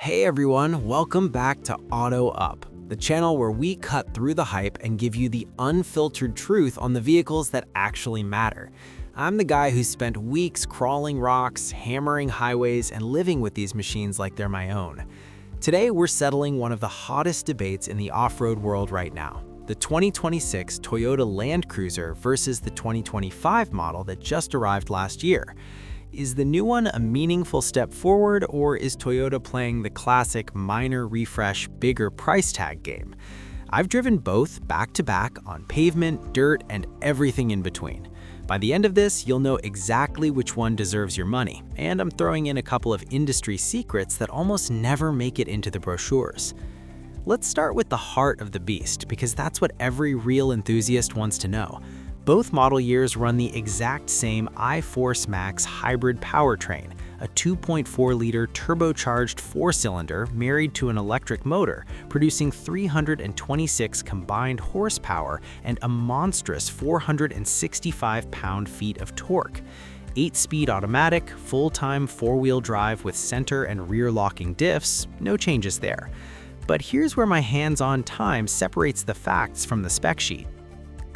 Hey everyone, welcome back to Auto Up, the channel where we cut through the hype and give you the unfiltered truth on the vehicles that actually matter. I'm the guy who spent weeks crawling rocks, hammering highways, and living with these machines like they're my own. Today we're settling one of the hottest debates in the off-road world right now, the 2026 Toyota Land Cruiser versus the 2025 model that just arrived last year. Is the new one a meaningful step forward, or is Toyota playing the classic minor refresh, bigger price tag game? I've driven both back to back on pavement, dirt, and everything in between. By the end of this, you'll know exactly which one deserves your money, and I'm throwing in a couple of industry secrets that almost never make it into the brochures. Let's start with the heart of the beast, because that's what every real enthusiast wants to know. Both model years run the exact same iForce Max hybrid powertrain, a 2.4-liter turbocharged four-cylinder married to an electric motor, producing 326 combined horsepower and a monstrous 465 pound-feet of torque. 8-speed automatic, full-time four-wheel drive with center and rear locking diffs, no changes there. But here's where my hands-on time separates the facts from the spec sheet.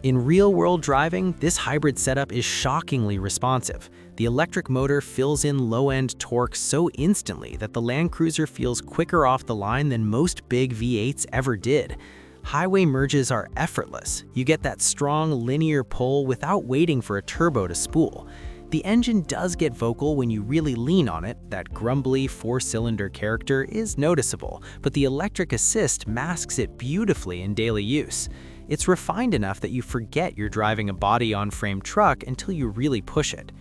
In real-world driving, this hybrid setup is shockingly responsive. The electric motor fills in low-end torque so instantly that the Land Cruiser feels quicker off the line than most big V8s ever did. Highway merges are effortless. You get that strong linear pull without waiting for a turbo to spool. The engine does get vocal when you really lean on it. That grumbly four-cylinder character is noticeable, but the electric assist masks it beautifully in daily use. It's refined enough that you forget you're driving a body-on-frame truck until you really push it.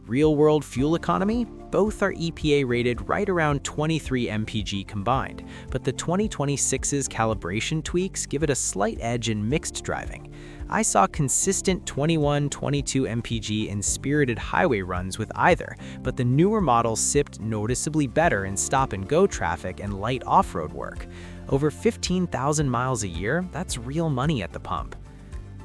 Real-world fuel economy? Both are EPA rated right around 23 mpg combined, but the 2026's calibration tweaks give it a slight edge in mixed driving. I saw consistent 21-22 mpg in spirited highway runs with either, but the newer models sipped noticeably better in stop-and-go traffic and light off-road work. Over 15,000 miles a year, that's real money at the pump.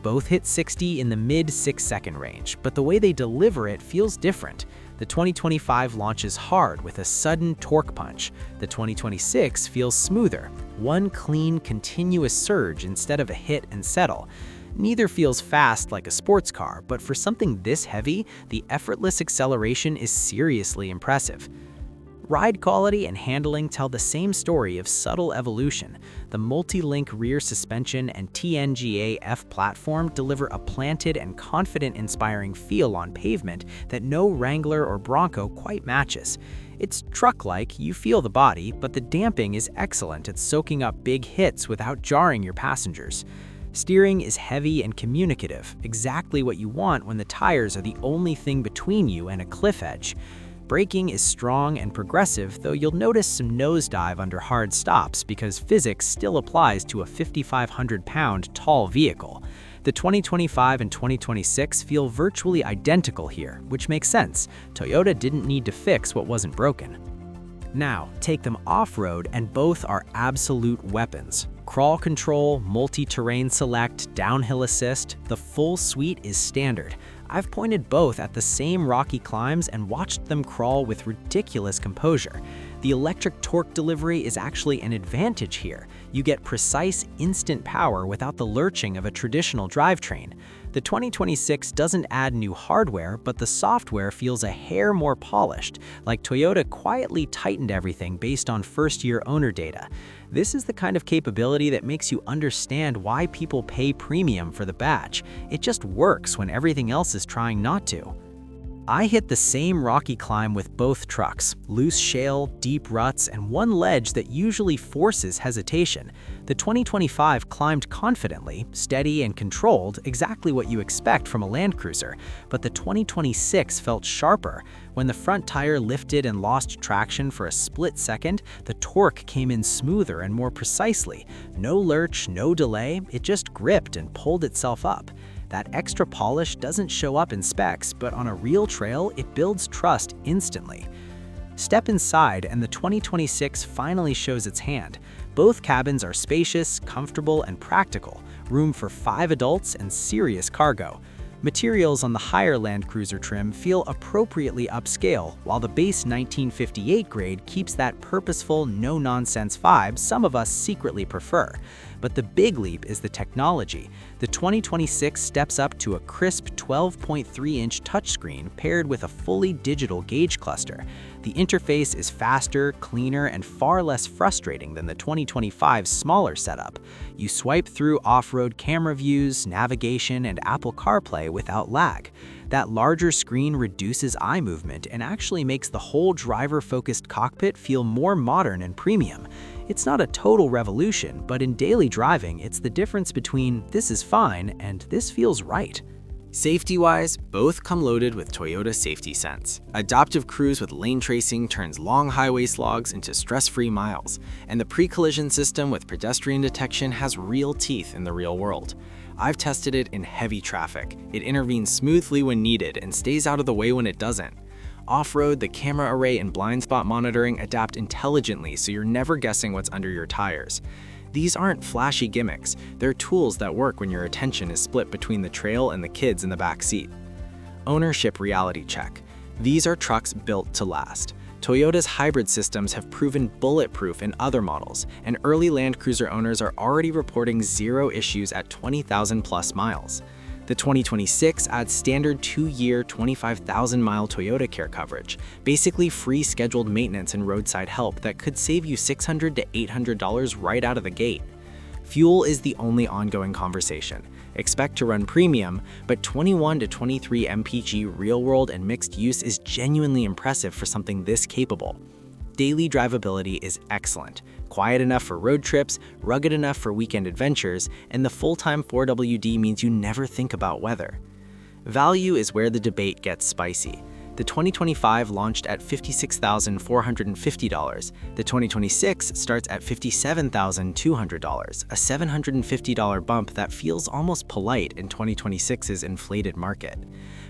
Both hit 60 in the mid 6-second range, but the way they deliver it feels different. The 2025 launches hard with a sudden torque punch. The 2026 feels smoother, one clean, continuous surge instead of a hit and settle. Neither feels fast like a sports car, but for something this heavy, the effortless acceleration is seriously impressive. Ride quality and handling tell the same story of subtle evolution. The multi-link rear suspension and TNGA-F platform deliver a planted and confident-inspiring feel on pavement that no Wrangler or Bronco quite matches. It's truck-like, you feel the body, but the damping is excellent at soaking up big hits without jarring your passengers. Steering is heavy and communicative, exactly what you want when the tires are the only thing between you and a cliff edge. Braking is strong and progressive, though you'll notice some nosedive under hard stops because physics still applies to a 5,500-pound tall vehicle. The 2025 and 2026 feel virtually identical here, which makes sense. Toyota didn't need to fix what wasn't broken. Now, take them off-road and both are absolute weapons. Crawl control, multi-terrain select, downhill assist, the full suite is standard. I've pointed both at the same rocky climbs and watched them crawl with ridiculous composure. The electric torque delivery is actually an advantage here. You get precise, instant power without the lurching of a traditional drivetrain. The 2026 doesn't add new hardware, but the software feels a hair more polished, like Toyota quietly tightened everything based on first-year owner data. This is the kind of capability that makes you understand why people pay premium for the badge. It just works when everything else is trying not to. I hit the same rocky climb with both trucks, loose shale, deep ruts, and one ledge that usually forces hesitation. The 2025 climbed confidently, steady and controlled, exactly what you expect from a Land Cruiser, but the 2026 felt sharper. When the front tire lifted and lost traction for a split second, the torque came in smoother and more precisely. No lurch, no delay, it just gripped and pulled itself up. That extra polish doesn't show up in specs, but on a real trail, it builds trust instantly. Step inside and the 2026 finally shows its hand. Both cabins are spacious, comfortable, and practical, room for 5 adults and serious cargo. Materials on the higher Land Cruiser trim feel appropriately upscale, while the base 1958 grade keeps that purposeful, no-nonsense vibe some of us secretly prefer. But the big leap is the technology. The 2026 steps up to a crisp 12.3-inch touchscreen paired with a fully digital gauge cluster. The interface is faster, cleaner, and far less frustrating than the 2025's smaller setup. You swipe through off-road camera views, navigation, and Apple CarPlay without lag. That larger screen reduces eye movement and actually makes the whole driver-focused cockpit feel more modern and premium. It's not a total revolution, but in daily driving, it's the difference between "this is fine" and "this feels right." Safety-wise, both come loaded with Toyota Safety Sense. Adaptive Cruise with lane tracing turns long highway slogs into stress-free miles, and the pre-collision system with pedestrian detection has real teeth in the real world. I've tested it in heavy traffic. It intervenes smoothly when needed and stays out of the way when it doesn't. Off-road, the camera array and blind spot monitoring adapt intelligently so you're never guessing what's under your tires. These aren't flashy gimmicks, they're tools that work when your attention is split between the trail and the kids in the back seat. Ownership reality check. These are trucks built to last. Toyota's hybrid systems have proven bulletproof in other models, and early Land Cruiser owners are already reporting zero issues at 20,000 plus miles. The 2026 adds standard 2-year, 25,000-mile Toyota Care coverage, basically free scheduled maintenance and roadside help that could save you $600 to $800 right out of the gate. Fuel is the only ongoing conversation. Expect to run premium, but 21 to 23 mpg real-world and mixed use is genuinely impressive for something this capable. Daily drivability is excellent, quiet enough for road trips, rugged enough for weekend adventures, and the full-time 4WD means you never think about weather. Value is where the debate gets spicy. The 2025 launched at $56,450. The 2026 starts at $57,200, a $750 bump that feels almost polite in 2026's inflated market.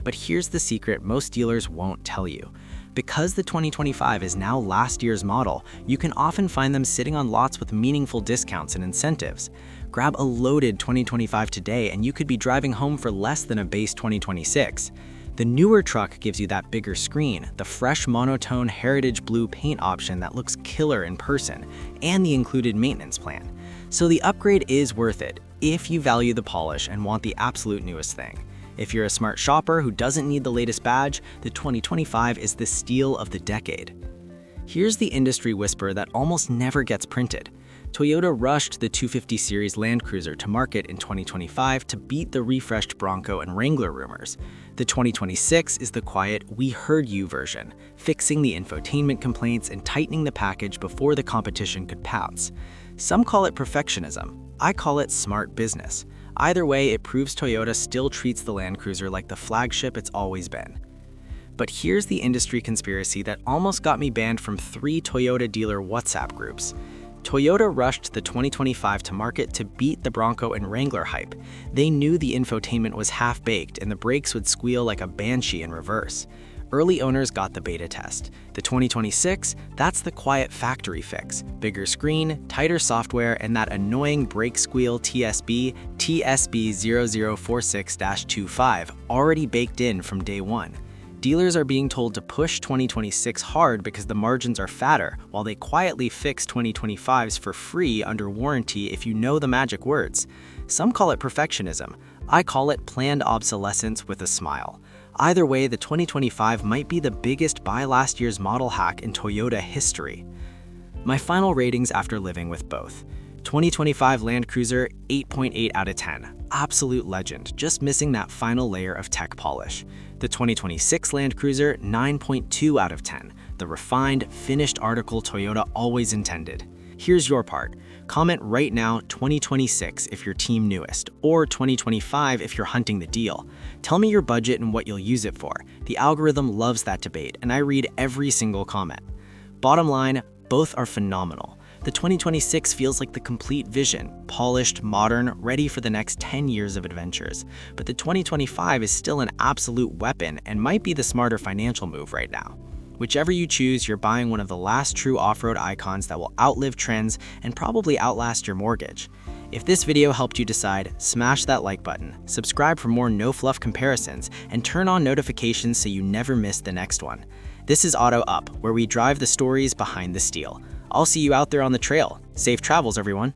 But here's the secret most dealers won't tell you. Because the 2025 is now last year's model, you can often find them sitting on lots with meaningful discounts and incentives. Grab a loaded 2025 today and you could be driving home for less than a base 2026. The newer truck gives you that bigger screen, the fresh monotone heritage blue paint option that looks killer in person, and the included maintenance plan. So the upgrade is worth it if you value the polish and want the absolute newest thing. If you're a smart shopper who doesn't need the latest badge, the 2025 is the steal of the decade. Here's the industry whisper that almost never gets printed. Toyota rushed the 250 series Land Cruiser to market in 2025 to beat the refreshed Bronco and Wrangler rumors. The 2026 is the quiet "we heard you" version, fixing the infotainment complaints and tightening the package before the competition could pounce. Some call it perfectionism. I call it smart business. Either way, it proves Toyota still treats the Land Cruiser like the flagship it's always been. But here's the industry conspiracy that almost got me banned from 3 Toyota dealer WhatsApp groups. Toyota rushed the 2025 to market to beat the Bronco and Wrangler hype. They knew the infotainment was half-baked and the brakes would squeal like a banshee in reverse. Early owners got the beta test. The 2026, that's the quiet factory fix. Bigger screen, tighter software, and that annoying brake squeal TSB 0046-25 already baked in from day one. Dealers are being told to push 2026 hard because the margins are fatter, while they quietly fix 2025s for free under warranty if you know the magic words. Some call it perfectionism. I call it planned obsolescence with a smile. Either way, the 2025 might be the biggest buy last year's model hack in Toyota history. My final ratings after living with both. 2025 Land Cruiser, 8.8 out of 10. Absolute legend, just missing that final layer of tech polish. The 2026 Land Cruiser, 9.2 out of 10. The refined, finished article Toyota always intended. Here's your part. Comment right now 2026 if you're team newest, or 2025 if you're hunting the deal. Tell me your budget and what you'll use it for. The algorithm loves that debate, and I read every single comment. Bottom line, both are phenomenal. The 2026 feels like the complete vision, polished, modern, ready for the next 10 years of adventures. But the 2025 is still an absolute weapon and might be the smarter financial move right now. Whichever you choose, you're buying one of the last true off-road icons that will outlive trends and probably outlast your mortgage. If this video helped you decide, smash that like button, subscribe for more no-fluff comparisons, and turn on notifications so you never miss the next one. This is Auto Up, where we drive the stories behind the steel. I'll see you out there on the trail. Safe travels, everyone.